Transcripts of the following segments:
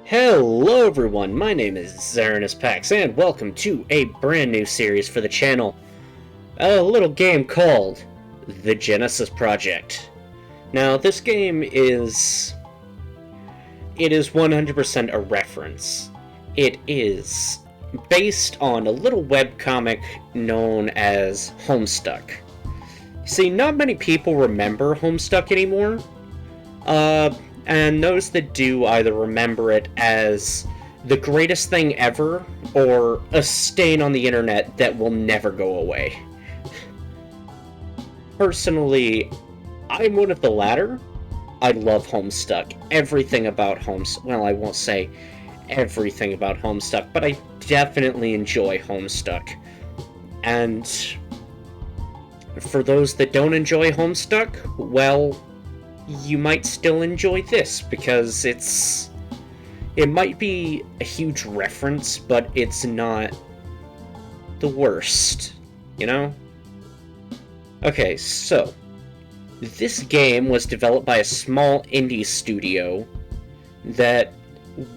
Hello everyone, my name is ZaranusPax, and welcome to a brand new series for the channel. A little game called The Genesis Project. Now, this game is 100% a reference. It is based on a little webcomic known as Homestuck. See, not many people remember Homestuck anymore. And those that do either remember it as the greatest thing ever, or a stain on the internet that will never go away. Personally, I'm one of the latter. I love Homestuck. Everything about Homestuck. Well, I won't say everything about Homestuck, but I definitely enjoy Homestuck. And for those that don't enjoy Homestuck, well, you might still enjoy this, because it might be a huge reference, but it's not the worst, you know? Okay, so this game was developed by a small indie studio that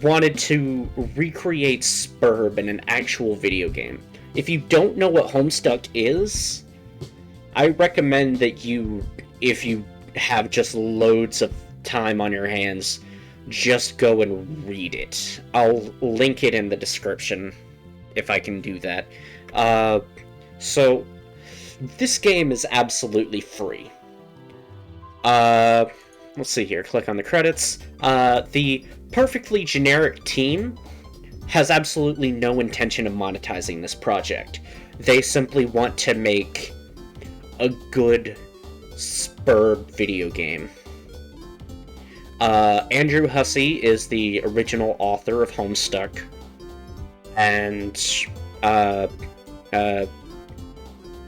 wanted to recreate Spurb in an actual video game. If you don't know what Homestuck is, I recommend that if you have just loads of time on your hands, just go and read it. I'll link it in the description if I can do that. So this game is absolutely free. Let's see here, click on the credits. The perfectly generic team has absolutely no intention of monetizing this project. They simply want to make a good Spurb video game. Andrew Hussey is the original author of Homestuck, and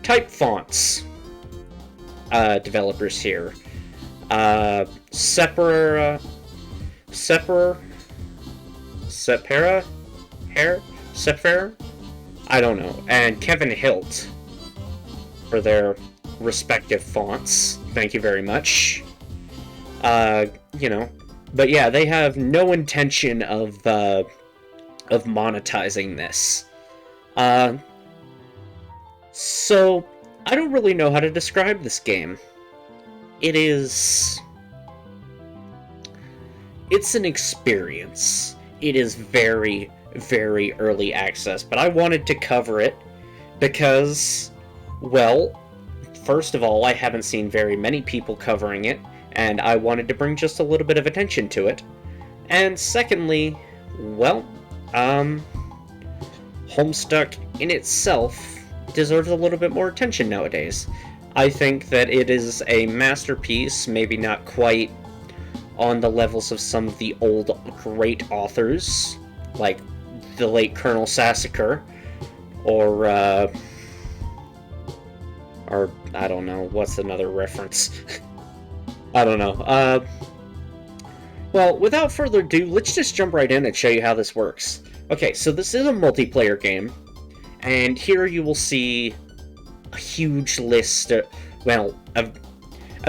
Type Fonts developers here. Separa, I don't know, and Kevin Hilt for their respective fonts. Thank you very much. But yeah, they have no intention of monetizing this. So I don't really know how to describe this game. It's an experience. It is very, very early access, but I wanted to cover it because, well, first of all, I haven't seen very many people covering it, and I wanted to bring just a little bit of attention to it. And secondly, well, Homestuck in itself deserves a little bit more attention nowadays. I think that it is a masterpiece, maybe not quite on the levels of some of the old great authors, like the late Colonel Sassacre, or I don't know, what's another reference? I don't know. Well, without further ado, let's just jump right in and show you how this works. Okay, so this is a multiplayer game, and here you will see a huge list. At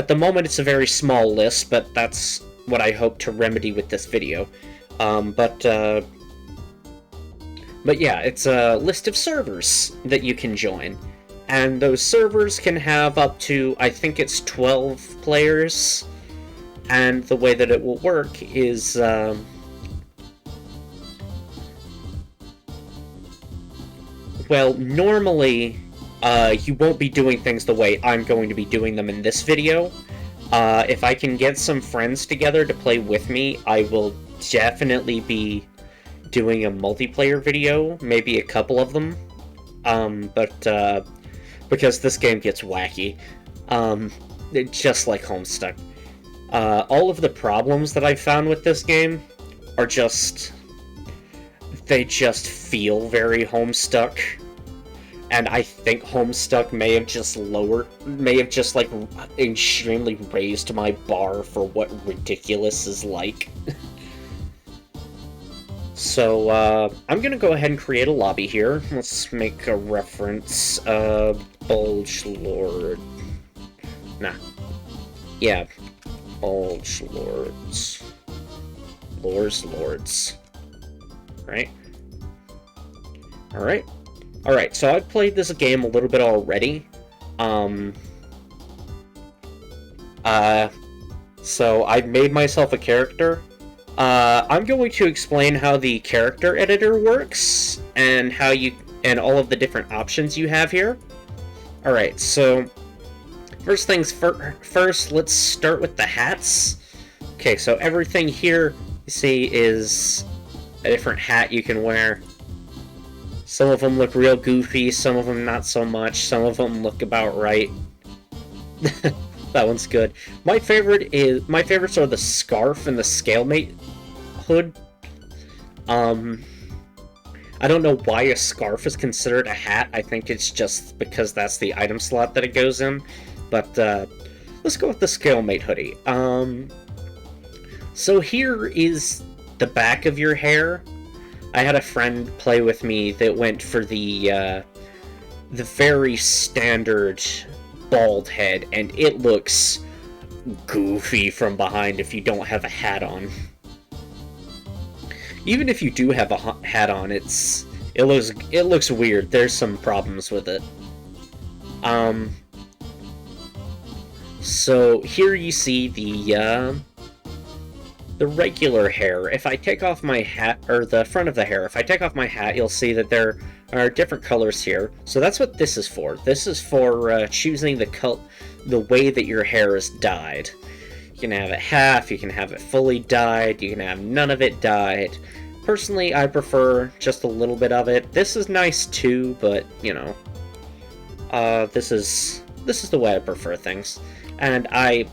the moment it's a very small list, but that's what I hope to remedy with this video. But yeah, it's a list of servers that you can join. And those servers can have up to, I think it's 12 players. And the way that it will work is, well, normally, you won't be doing things the way I'm going to be doing them in this video. If I can get some friends together to play with me, I will definitely be doing a multiplayer video, maybe a couple of them. Because this game gets wacky, just like Homestuck. All of the problems that I've found with this game are they just feel very Homestuck, and I think Homestuck may have just extremely raised my bar for what ridiculous is like. So, I'm gonna go ahead and create a lobby here. Let's make a reference, Bulge Lord. Nah. Yeah. Bulge Lords. Lords. right? Alright. Alright, so I've played this game a little bit already. So I've made myself a character. I'm going to explain how the character editor works, and how and all of the different options you have here. Alright, so first things first, let's start with the hats. Okay, so everything here, you see, is a different hat you can wear. Some of them look real goofy, some of them not so much, some of them look about right. That one's good. My favorites are the scarf and the scalemate hood. I don't know why a scarf is considered a hat. I think it's just because that's the item slot that it goes in. But let's go with the scalemate hoodie. So here is the back of your hair. I had a friend play with me that went for the very standard bald head, and it looks goofy from behind if you don't have a hat on. Even if you do have a hat on, it looks weird. There's some problems with it. So here you see the regular hair. If I take off my hat, or the front of the hair, if I take off my hat, you'll see that there are different colors here. So that's what this is for. This is for choosing the way that your hair is dyed. You can have it half, you can have it fully dyed, you can have none of it dyed. Personally, I prefer just a little bit of it. This is nice too, but, you know, this is the way I prefer things. And I'm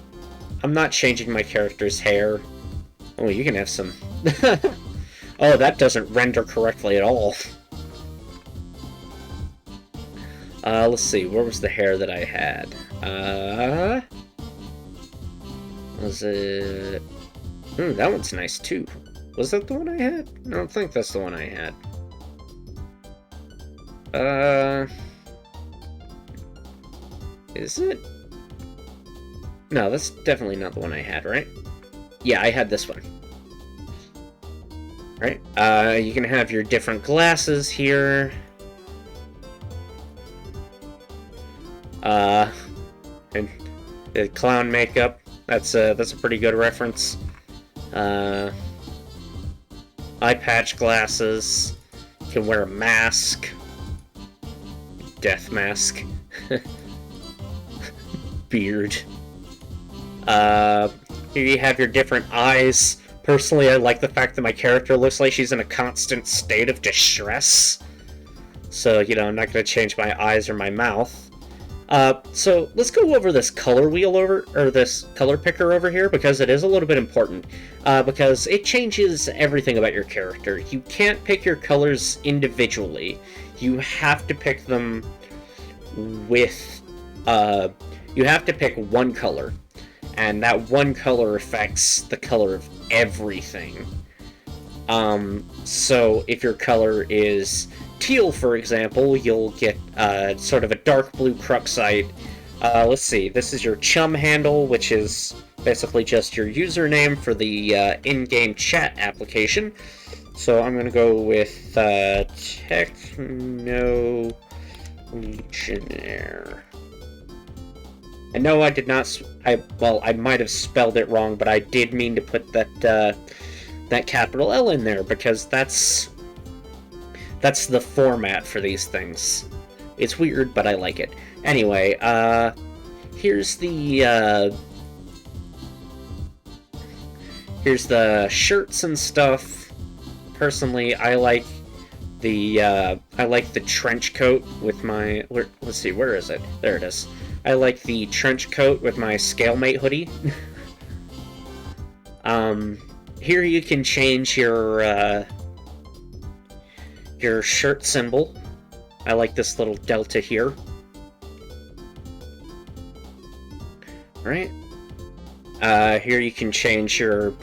not changing my character's hair. Oh, you can have some... Oh, that doesn't render correctly at all. Let's see, where was the hair that I had? Was it... that one's nice too. Was that the one I had? I don't think that's the one I had. Is it? No, that's definitely not the one I had, right? Yeah, I had this one. Right, you can have your different glasses here. And the clown makeup, that's a pretty good reference. Eye patch glasses. You can wear a mask. Death mask. Beard. Here you have your different eyes. Personally, I like the fact that my character looks like she's in a constant state of distress. So, you know, I'm not going to change my eyes or my mouth. So let's go over this color wheel or this color picker over here, because it is a little bit important. Because it changes everything about your character. You can't pick your colors individually. You have to pick them with, you have to pick one color. And that one color affects the color of everything. So if your color is teal, for example, you'll get sort of a dark blue Cruxite. Let's see, this is your chum handle, which is basically just your username for the in-game chat application. So I'm going to go with Techno Legionnaire. And no, I did not. Well, I might have spelled it wrong, but I did mean to put that that capital L in there, because that's the format for these things. It's weird, but I like it. Anyway, here's the shirts and stuff. Personally, I like the trench coat with my. Let's see, where is it? There it is. I like the trench coat with my scalemate hoodie. Here you can change your shirt symbol. I like this little delta here. Right? Here you can change your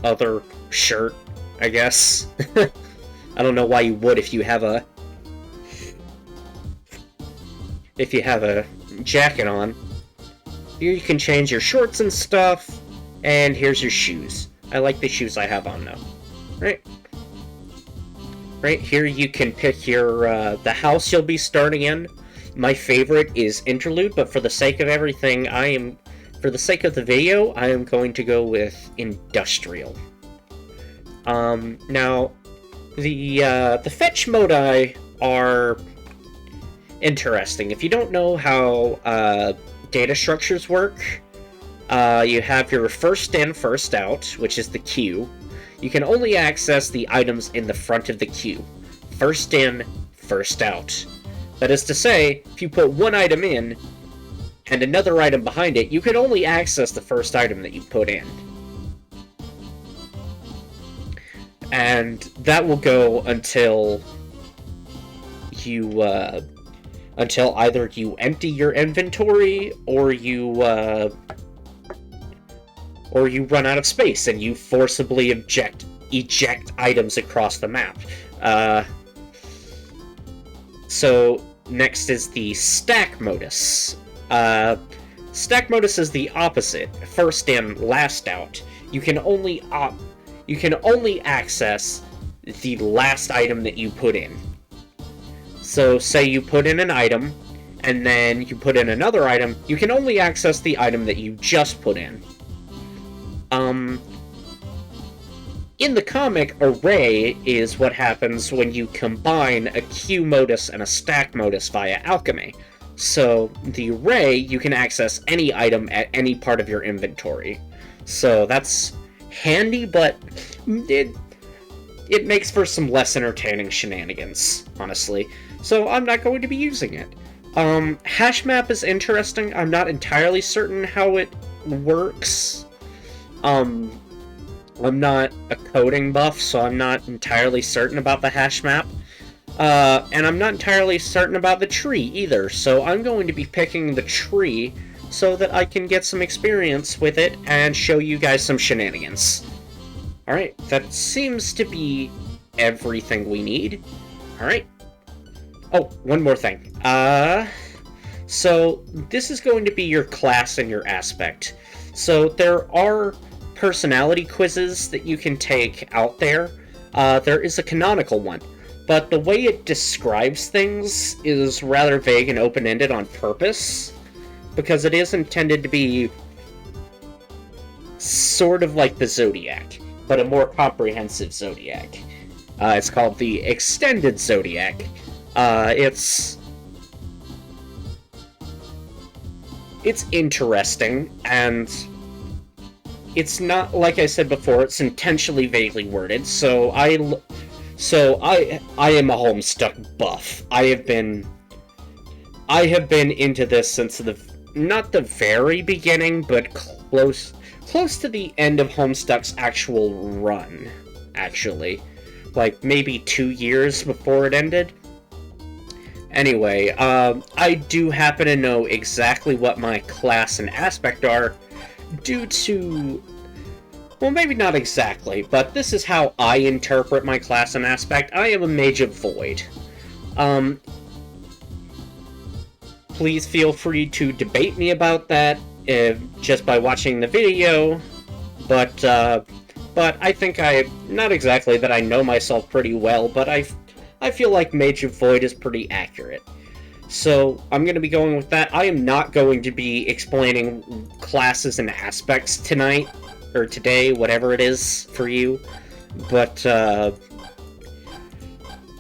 other shirt, I guess. I don't know why you would if you have a jacket on. Here you can change your shorts and stuff, and here's your shoes. I like the shoes I have on now. Right? Right here you can pick your the house you'll be starting in. My favorite is interlude, but for the sake of everything, for the sake of the video, I am going to go with industrial. Now, the fetch modi are interesting. If you don't know how data structures work, you have your first in, first out, which is the queue. You can only access the items in the front of the queue. First in, first out. That is to say, if you put one item in and another item behind it, you can only access the first item that you put in. And that will go until you, until either you empty your inventory or you run out of space and you forcibly eject items across the map. So next is the stack modus. Stack modus is the opposite. First in, last out. You can only access the last item that you put in. So say you put in an item, and then you put in another item, you can only access the item that you just put in. In the comic, array is what happens when you combine a queue modus and a stack modus via alchemy. So, the array, you can access any item at any part of your inventory. So that's handy, but it makes for some less entertaining shenanigans, honestly. So I'm not going to be using it. Hash map is interesting. I'm not entirely certain how it works. I'm not a coding buff, so I'm not entirely certain about the hash map. And I'm not entirely certain about the tree either, so I'm going to be picking the tree so that I can get some experience with it and show you guys some shenanigans. Alright, that seems to be everything we need. Alright. Oh, one more thing. So this is going to be your class and your aspect. So there are personality quizzes that you can take out there. There is a canonical one, but the way it describes things is rather vague and open-ended on purpose, because it is intended to be sort of like the Zodiac, but a more comprehensive Zodiac. It's called the Extended Zodiac. It's interesting, and it's not, like I said before, it's intentionally vaguely worded, so I am a Homestuck buff. I have been into this since not the very beginning, but close to the end of Homestuck's actual run, actually. Like, maybe 2 years before it ended. Anyway, I do happen to know exactly what my class and aspect are, due to... well, maybe not exactly, but this is how I interpret my class and aspect. I am a Mage of Void. Please feel free to debate me about that, just by watching the video, but I think not exactly that I know myself pretty well, but I feel like Mage of Void is pretty accurate. So, I'm going to be going with that. I am not going to be explaining classes and aspects tonight, or today, whatever it is for you. But,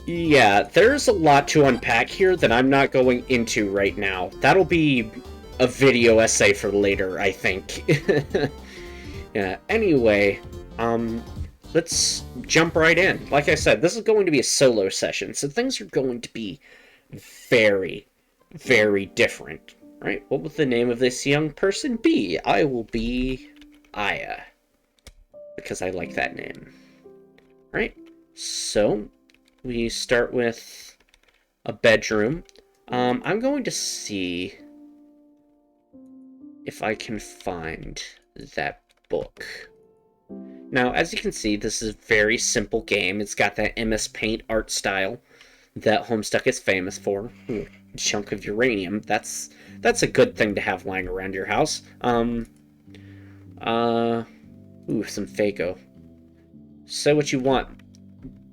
yeah, there's a lot to unpack here that I'm not going into right now. That'll be a video essay for later, I think. Yeah, anyway, let's jump right in. Like I said, this is going to be a solo session, so things are going to be very, very different. Right? What will the name of this young person be? I will be Aya, because I like that name. Right? So, we start with a bedroom. I'm going to see if I can find that book. Now, as you can see, this is a very simple game. It's got that MS Paint art style that Homestuck is famous for. Ooh, chunk of uranium. That's a good thing to have lying around your house. Ooh, some Fago. Say what you want.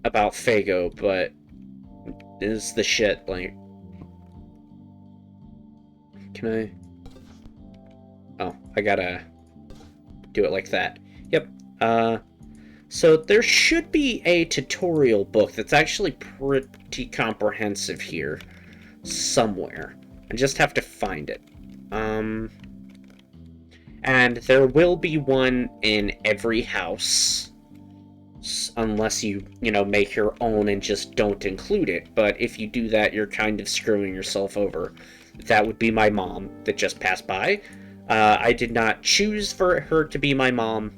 about Fago, but is the shit, like... Can I... Oh, I gotta do it like that. Yep. So there should be a tutorial book that's actually pretty comprehensive here somewhere. I just have to find it. And there will be one in every house, unless you make your own and just don't include it. But if you do that, you're kind of screwing yourself over. That would be my mom that just passed by. I did not choose for her to be my mom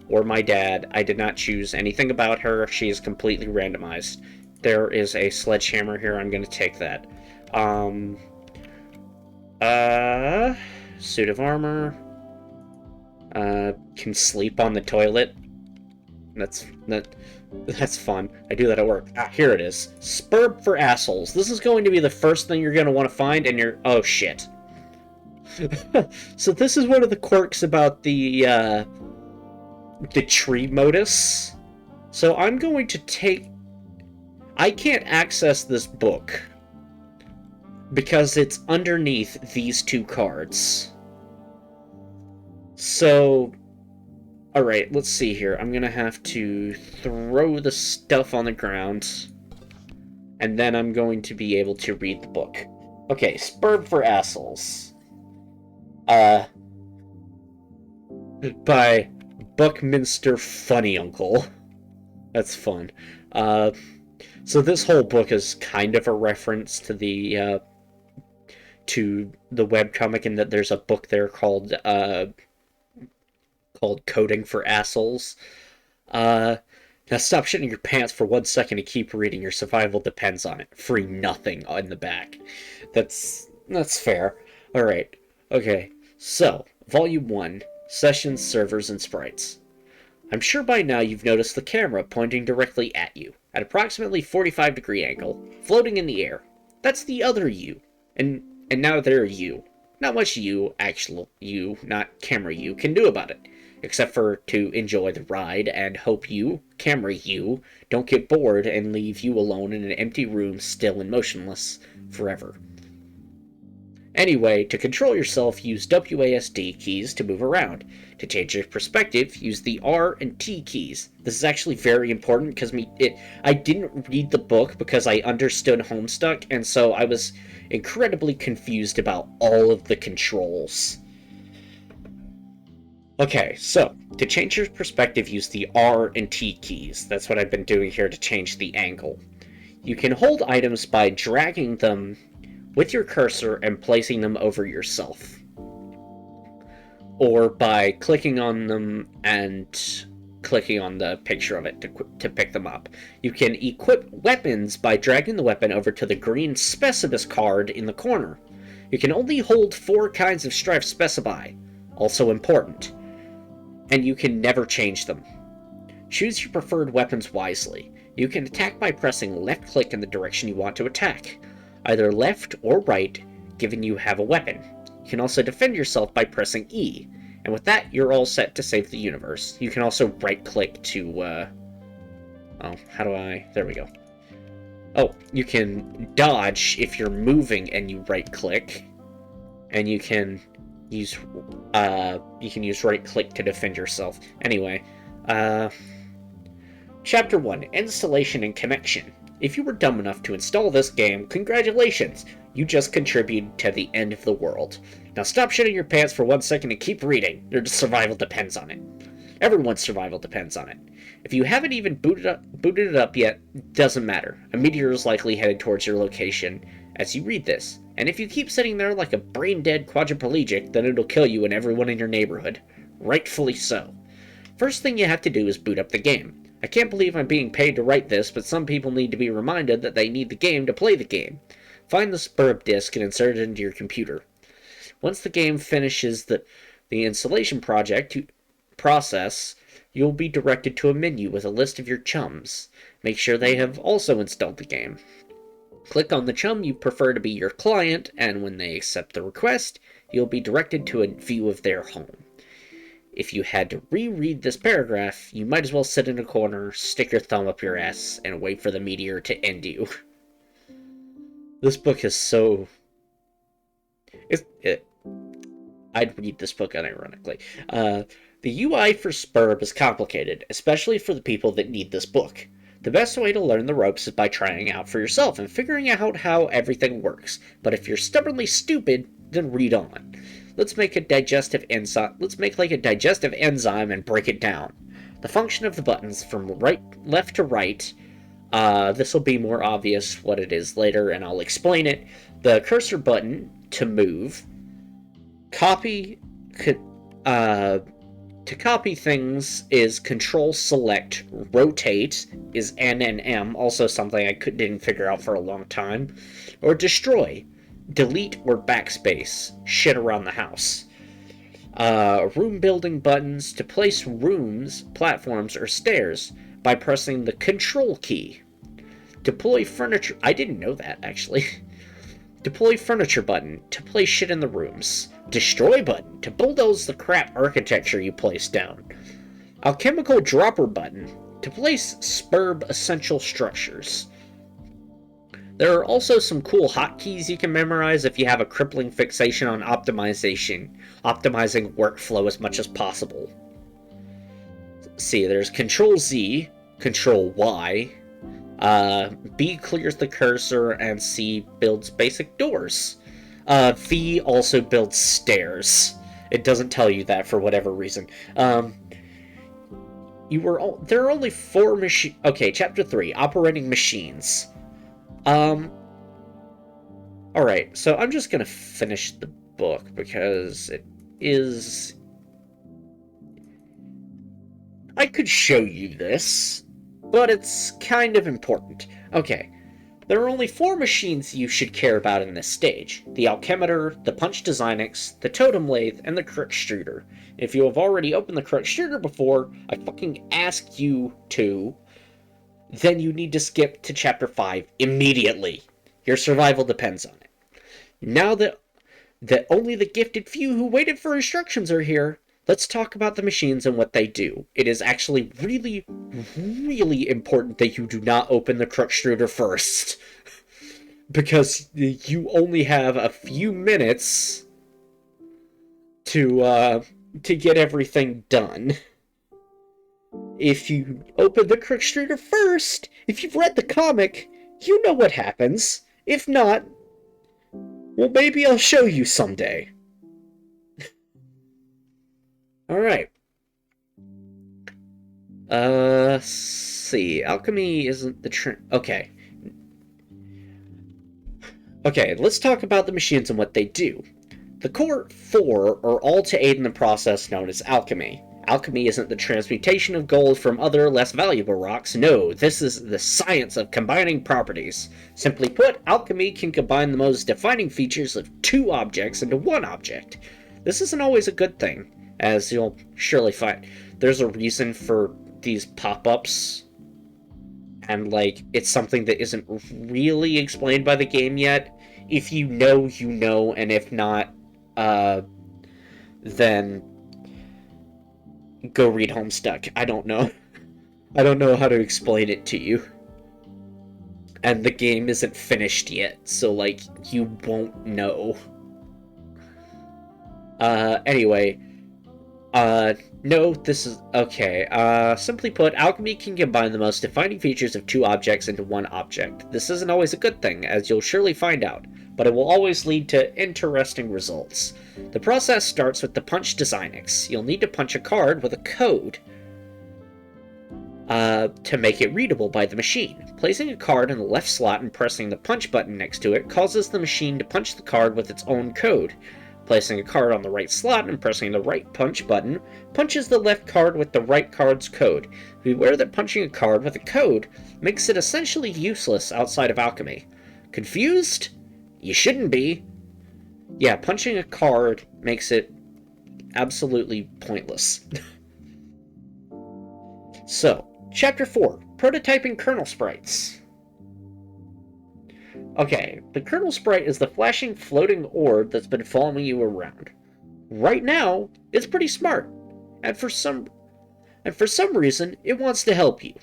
or my dad. I did not choose anything about her. She is completely randomized. There is a sledgehammer here. I'm going to take that. Suit of armor. Can sleep on the toilet. That's fun. I do that at work. Ah, here it is. Spurb for assholes. This is going to be the first thing you're going to want to find, and you're... Oh, shit. So this is one of the quirks about the tree modus. So I'm going to take... I can't access this book because it's underneath these two cards. So... Alright, let's see here. I'm gonna have to throw the stuff on the ground, and then I'm going to be able to read the book. Okay, Spurb for Assholes. By Buckminster Funny Uncle. That's fun. So this whole book is kind of a reference to the webcomic, in that there's a book there called Coding for Assholes. Now stop shitting your pants for 1 second and keep reading. Your survival depends on it. Free nothing on the back. That's fair. Alright. Okay. So, Volume 1. Sessions, Servers, and Sprites. I'm sure by now you've noticed the camera pointing directly at you, at approximately 45-degree angle, floating in the air. That's the other you. And now there you. Not much you, actual you, not camera you, can do about it, except for to enjoy the ride and hope you, camera you, don't get bored and leave you alone in an empty room, still and motionless, forever. Anyway, to control yourself, use WASD keys to move around. To change your perspective, use the R and T keys. This is actually very important because I didn't read the book because I understood Homestuck, and so I was incredibly confused about all of the controls. Okay, so, to change your perspective, use the R and T keys. That's what I've been doing here to change the angle. You can hold items by dragging them with your cursor and placing them over yourself, or by clicking on them and clicking on the picture of it to pick them up. You can equip weapons by dragging the weapon over to the green Specibus card in the corner. You can only hold 4 kinds of Strife Specify, also important, and you can never change them. Choose your preferred weapons wisely. You can attack by pressing left click in the direction you want to attack, either left or right, given you have a weapon. You can also defend yourself by pressing E, and with that, you're all set to save the universe. You can also right-click to, oh, how do I... There we go. Oh, you can dodge if you're moving and you right-click, and you can use right-click to defend yourself. Anyway, Chapter 1, Installation and Connection. If you were dumb enough to install this game, congratulations! You just contributed to the end of the world. Now stop shitting your pants for 1 second and keep reading. Your survival depends on it. Everyone's survival depends on it. If you haven't even booted it up yet, doesn't matter. A meteor is likely headed towards your location as you read this. And if you keep sitting there like a brain-dead quadriplegic, then it'll kill you and everyone in your neighborhood. Rightfully so. First thing you have to do is boot up the game. I can't believe I'm being paid to write this, but some people need to be reminded that they need the game to play the game. Find the Spurb disk and insert it into your computer. Once the game finishes the installation process, you'll be directed to a menu with a list of your chums. Make sure they have also installed the game. Click on the chum you prefer to be your client, and when they accept the request, you'll be directed to a view of their home. If you had to reread this paragraph, you might as well sit in a corner, stick your thumb up your ass, and wait for the meteor to end you. This book is so... I'd read this book unironically. The UI for Spurb is complicated, especially for the people that need this book. The best way to learn the ropes is by trying out for yourself and figuring out how everything works. But if you're stubbornly stupid, then read on. Let's make a digestive enzyme. Let's make like a digestive enzyme and break it down. The function of the buttons from left to right. This will be more obvious what it is later, and I'll explain it. The cursor button to move. To copy things is Control Select. Rotate is N and M, also something I didn't figure out for a long time. Or Destroy. Delete or backspace. Shit around the house. Room building buttons to place rooms, platforms, or stairs by pressing the Control key. Deploy furniture. I didn't know that, actually. Deploy furniture button to place shit in the rooms. Destroy button to bulldoze the crap architecture you placed down. Alchemical dropper button to place Spurb essential structures. There are also some cool hotkeys you can memorize if you have a crippling fixation on optimizing workflow as much as possible. See, there's Control Z, Control Y, B clears the cursor, and C builds basic doors. V also builds stairs. It doesn't tell you that for whatever reason. There are only 4 machines. Okay, Chapter 3, Operating Machines. Alright, so I'm just gonna finish the book because it is... I could show you this, but it's kind of important. Okay, there are only 4 machines you should care about in this stage. The Alchemeter, the Punch Designix, the Totem Lathe, and the Crook Extruder. If you have already opened the Crook Extruder before, I fucking asked you to, then you need to skip to Chapter 5 immediately. Your survival depends on it. Now that only the gifted few who waited for instructions are here, let's talk about the machines and what they do. It is actually really, really important that you do not open the Crook Extruder first. Because you only have a few minutes to get everything done. If you open the Crook Extruder first, if you've read the comic, you know what happens. If not, well, maybe I'll show you someday. Alright. See. Alchemy isn't the okay. Okay, let's talk about the machines and what they do. The core 4 are all to aid in the process known as alchemy. Alchemy isn't the transmutation of gold from other, less valuable rocks. No, this is the science of combining properties. Simply put, alchemy can combine the most defining features of 2 objects into 1 object. This isn't always a good thing, as you'll surely find. There's a reason for these pop-ups, and, like, it's something that isn't really explained by the game yet. If you know, you know, and if not, then go read Homestuck. I don't know. I don't know how to explain it to you. And the game isn't finished yet, so, like, you won't know. Anyway. No, this is... Okay, simply put, alchemy can combine the most defining features of 2 objects into 1 object. This isn't always a good thing, as you'll surely find out, but it will always lead to interesting results. The process starts with the Punch Designix. You'll need to punch a card with a code to make it readable by the machine. Placing a card in the left slot and pressing the punch button next to it causes the machine to punch the card with its own code. Placing a card on the right slot and pressing the right punch button punches the left card with the right card's code. Beware that punching a card with a code makes it essentially useless outside of alchemy. Confused? You shouldn't be. Yeah, punching a card makes it absolutely pointless. So, Chapter 4, Prototyping Kernel Sprites. Okay, the kernel sprite is the flashing floating orb that's been following you around. Right now, it's pretty smart. and for some reason, it wants to help you.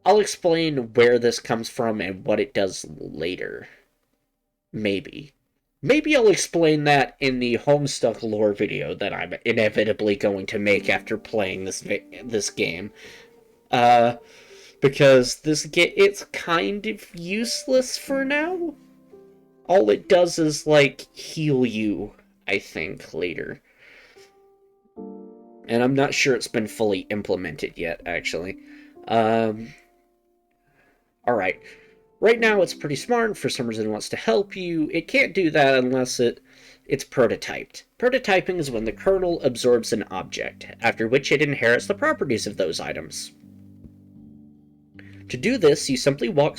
I'll explain where this comes from and what it does later. Maybe. Maybe I'll explain that in the Homestuck lore video that I'm inevitably going to make after playing this game. Because it's kind of useless for now. All it does is, like, heal you, I think, later. And I'm not sure it's been fully implemented yet, actually. Alright. Right now it's pretty smart, and for some reason it wants to help you. It can't do that unless it's prototyped. Prototyping is when the kernel absorbs an object, after which it inherits the properties of those items. To do this, you simply walk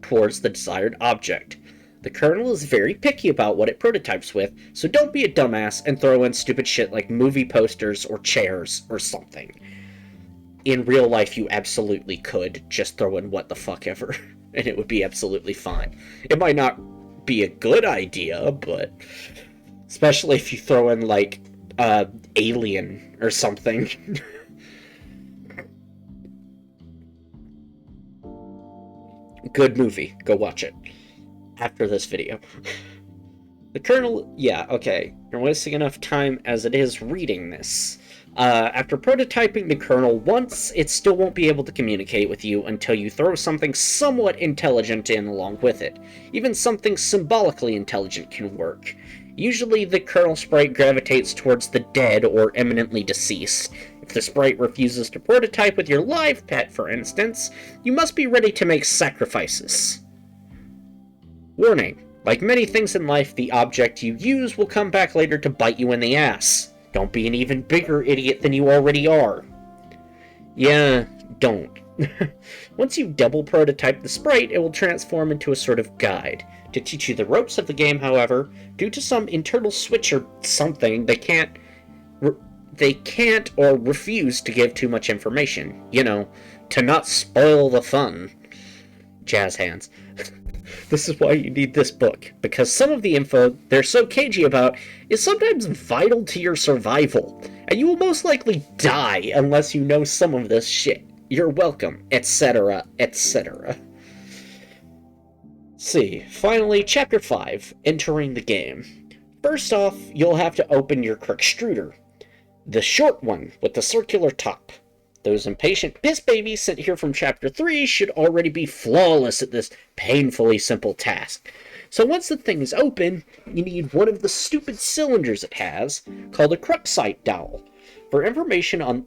towards the desired object. The kernel is very picky about what it prototypes with, so don't be a dumbass and throw in stupid shit like movie posters or chairs or something. In real life, you absolutely could just throw in what the fuck ever, and it would be absolutely fine. It might not be a good idea, but especially if you throw in, like, Alien or something. Good movie. Go watch it after this video. The kernel, yeah, okay. You're wasting enough time as it is reading this. After prototyping the kernel once, it still won't be able to communicate with you until you throw something somewhat intelligent in along with it. Even something symbolically intelligent can work. Usually the kernel sprite gravitates towards the dead or imminently deceased. If the sprite refuses to prototype with your live pet, for instance, you must be ready to make sacrifices. Warning. Like many things in life, the object you use will come back later to bite you in the ass. Don't be an even bigger idiot than you already are. Yeah, don't. Once you double prototype the sprite, it will transform into a sort of guide. To teach you the ropes of the game, however, due to some internal switch or something, they can't or refuse to give too much information. You know, to not spoil the fun. Jazz hands. This is why you need this book, because some of the info they're so cagey about is sometimes vital to your survival, and you will most likely die unless you know some of this shit. You're welcome, etc., etc. See, finally, Chapter 5, Entering the Game. First off, you'll have to open your Corkstruder. The short one, with the circular top. Those impatient piss babies sent here from Chapter 3 should already be flawless at this painfully simple task. So once the thing is open, you need one of the stupid cylinders it has, called a Cruxite dowel. For information on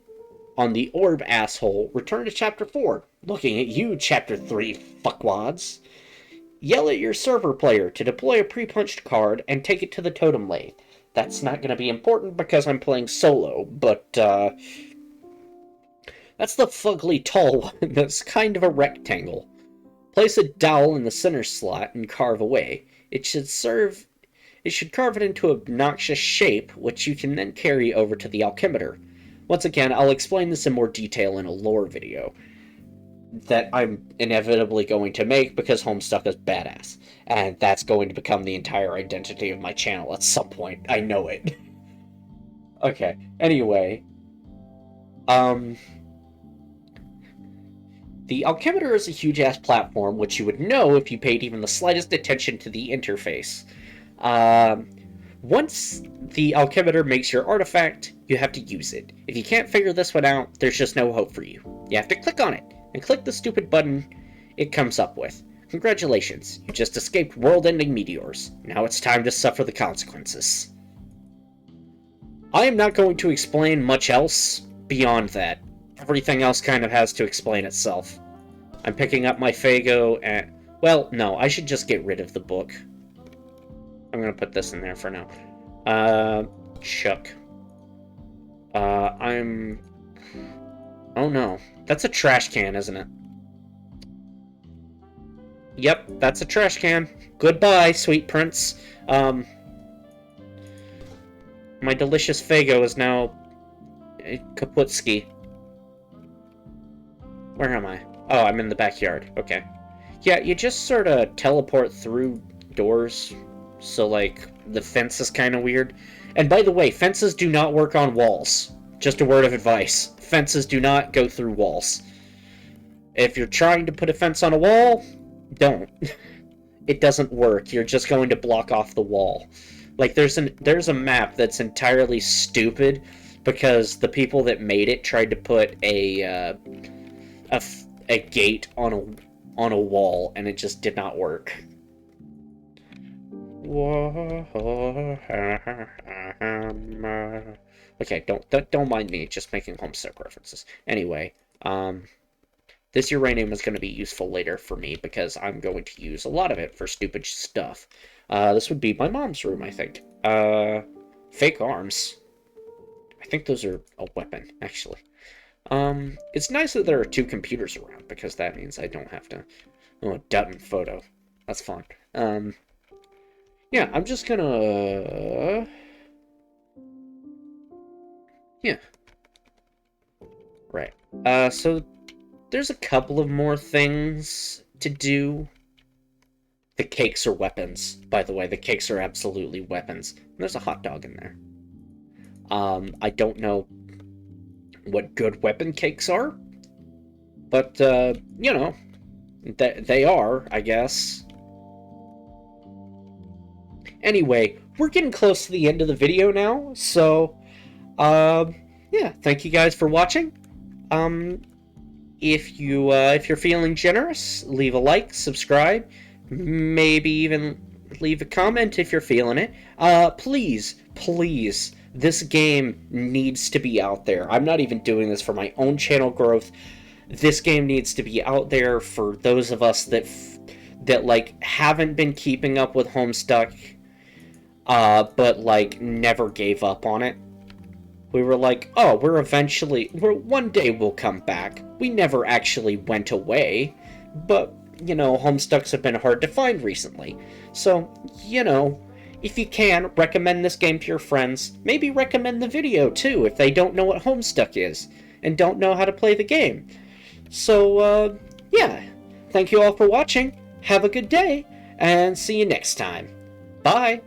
the orb asshole, return to Chapter 4. Looking at you, Chapter 3, fuckwads. Yell at your server player to deploy a pre-punched card and take it to the totem lathe. That's not going to be important because I'm playing solo, but, that's the fugly tall one that's kind of a rectangle. Place a dowel in the center slot and carve away. It should carve it into an obnoxious shape, which you can then carry over to the alchemitor. Once again, I'll explain this in more detail in a lore video that I'm inevitably going to make because Homestuck is badass. And that's going to become the entire identity of my channel at some point. I know it. Okay, anyway. The alchemitor is a huge-ass platform, which you would know if you paid even the slightest attention to the interface. Once the alchemitor makes your artifact, you have to use it. If you can't figure this one out, there's just no hope for you. You have to click on it, and click the stupid button it comes up with. Congratulations, you just escaped world-ending meteors. Now it's time to suffer the consequences. I am not going to explain much else beyond that. Everything else kind of has to explain itself. I'm picking up my Fago and... Well, no, I should just get rid of the book. I'm gonna put this in there for now. Chuck. Oh no. That's a trash can, isn't it? Yep, that's a trash can. Goodbye, sweet prince. My delicious Fago is now... kaputski. Where am I? Oh, I'm in the backyard. Okay. Yeah, you just sort of teleport through doors, so, like, the fence is kind of weird. And by the way, fences do not work on walls. Just a word of advice. Fences do not go through walls. If you're trying to put a fence on a wall, don't. It doesn't work. You're just going to block off the wall. Like, there's a map that's entirely stupid because the people that made it tried to put a gate on a wall, and it just did not work. Okay, don't mind me just making Homestuck references. Anyway, this uranium is going to be useful later for me because I'm going to use a lot of it for stupid stuff. This would be my mom's room, I think. Fake arms. I think those are a weapon, actually. It's nice that there are 2 computers around because that means I don't have to... Oh, Dutton photo. That's fun. Yeah, I'm just gonna... Yeah. Right. So there's a couple of more things to do. The cakes are weapons, by the way. The cakes are absolutely weapons. And there's a hot dog in there. I don't know what good weapon cakes are, but, you know, they are, I guess. Anyway, we're getting close to the end of the video now, so, yeah, thank you guys for watching. If you're feeling generous, leave a like, subscribe, maybe even leave a comment if you're feeling it. Please, this game needs to be out there. I'm not even doing this for my own channel growth. This game needs to be out there for those of us that like haven't been keeping up with Homestuck, but like never gave up on it. We were like, oh, one day we'll come back. We never actually went away, but, you know, Homestucks have been hard to find recently. So, you know, if you can, recommend this game to your friends. Maybe recommend the video, too, if they don't know what Homestuck is, and don't know how to play the game. So, yeah. Thank you all for watching, have a good day, and see you next time. Bye!